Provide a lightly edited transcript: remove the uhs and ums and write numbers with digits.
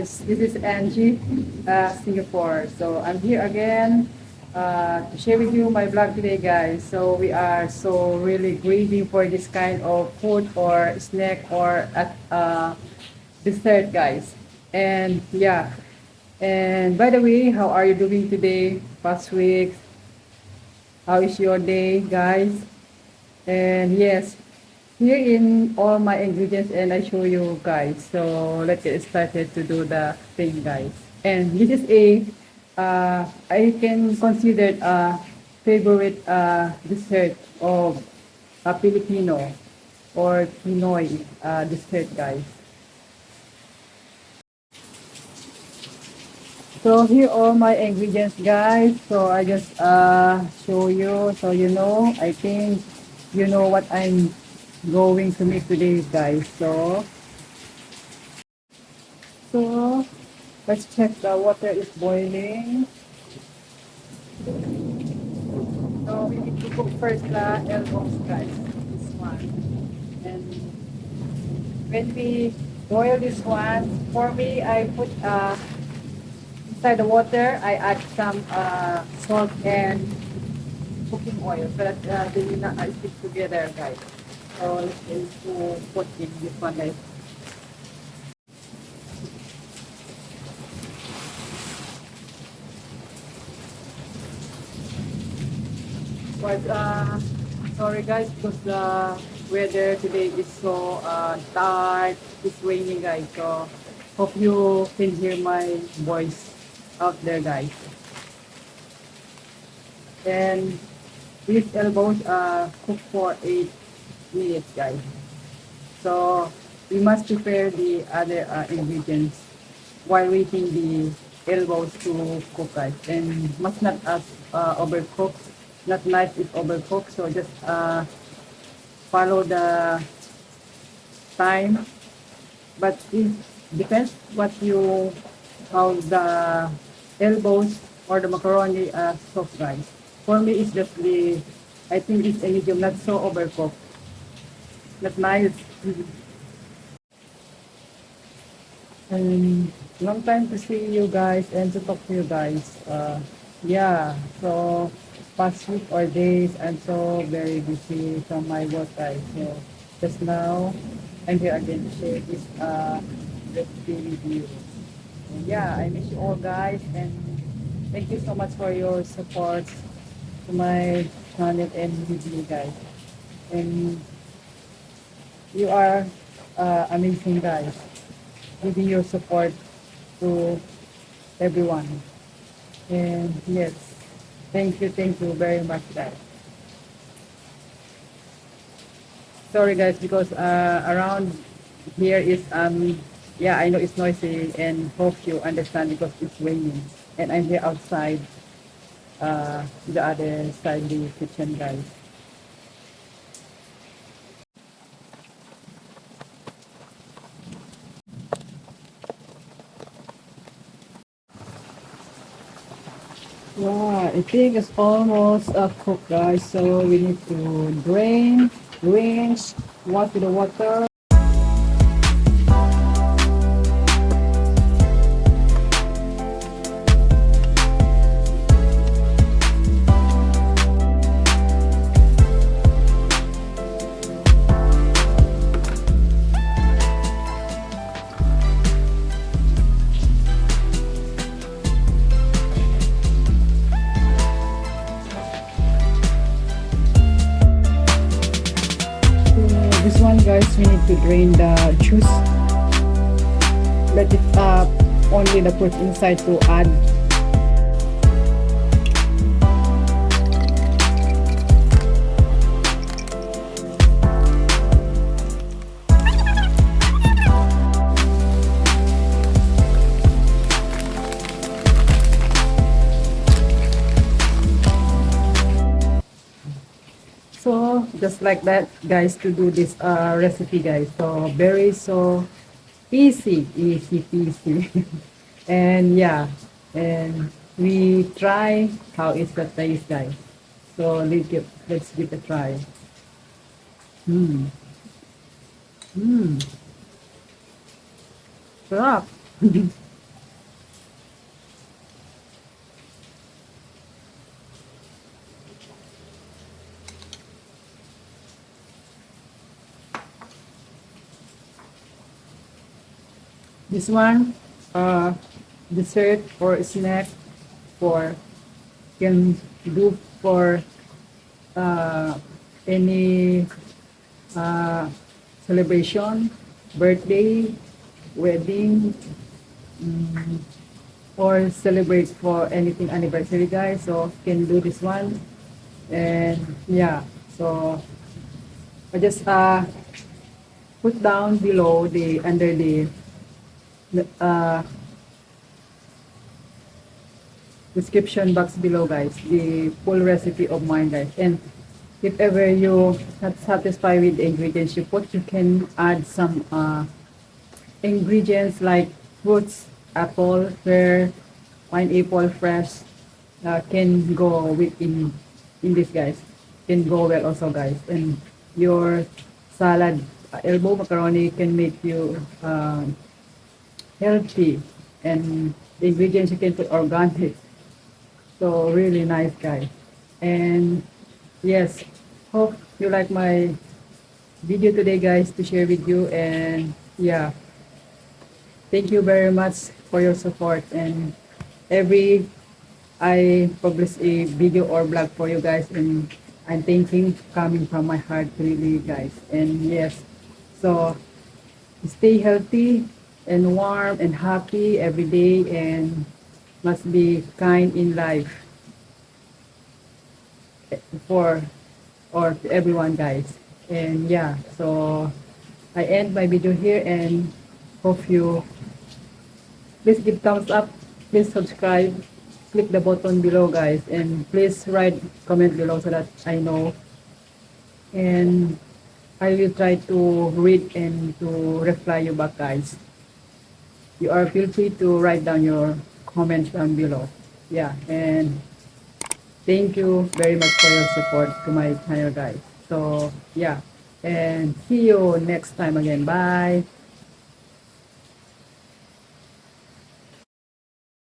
guys, this is Angie, Singapore. So I'm here again to share with you my vlog today, guys. So we are so really craving for this kind of food or snack or dessert, guys. And yeah, and by the way, how are you doing today? Past weeks, how is your day, guys? And yes, here in all my ingredients and I show you guys. So let's get started to do the thing, guys. And this is a I can consider a favorite dessert of a Filipino or Pinoy dessert, guys. So here are my ingredients, guys. So I just show you so you know. I think you know what I'm going to make today, guys. So let's check the water is boiling. So we need to cook first the elbows, guys. This one. And when we boil this one, for me, I put inside the water, I add some salt and cooking oil so that they will not stick together, guys. So let's going to put in this one, guys. But sorry guys, because the weather today is so dark, it's raining, guys. So hope you can hear my voice out there, guys. And these elbows cook for 8 minutes, guys. So we must prepare the other ingredients while waiting the elbows to cook, guys. And must not overcook, not nice if overcooked. So just follow the time. But it depends what you how the elbows or the macaroni soft, guys. For me, it's just the I think it's a medium, not so overcooked, not nice. And long time to see you guys and to talk to you guys. Yeah, so past week or days, I'm so very busy from my work, guys. So just now, I'm here again to share this recipe with you. And yeah, I miss you all, guys, and thank you so much for your support to my channel and with me, guys. And you are amazing, guys, giving your support to everyone. And yes, thank you very much, guys. Sorry, guys, because around here is yeah, I know it's noisy and hope you understand because it's raining and I'm here outside the other side the kitchen, guys. Yeah, I think it's almost cooked, guys. So we need to rinse, wash with the water. This one, guys, we need to drain the juice. Let it only the fruit inside to add. So just like that, guys, to do this recipe, guys. So very so easy peasy. And yeah, and we try how is the taste, guys. So let's give it a try. Hmm. Hmm. Sarap. This one, dessert or snack for can do for uh, any uh, celebration, birthday, wedding, or celebrate for anything anniversary, guys. So can do this one, and yeah. So I just put down below the under the uh, description box below, guys, the full recipe of mine, guys. And if ever you not satisfied with the ingredients you put, you can add some ingredients like fruits, apple, pear, pineapple, fresh, can go with in this, guys. Can go well also, guys. And your salad, elbow macaroni can make you healthy, and the ingredients you can put organic. So really nice, guys. And yes, hope you like my video today, guys, to share with you. And yeah, thank you very much for your support. And every I publish a video or blog for you guys, and I'm thanking coming from my heart, really, guys. And yes, so stay healthy and warm and happy every day, and must be kind in life for or to everyone, guys. And yeah, so I end my video here, and hope you please give thumbs up, please subscribe, click the button below, guys, and please write comment below so that I know, and I will try to read and to reply you back, guys. You are feel free to write down your comments down below. Yeah, and thank you very much for your support to my channel, guys. So yeah, and see you next time again. Bye.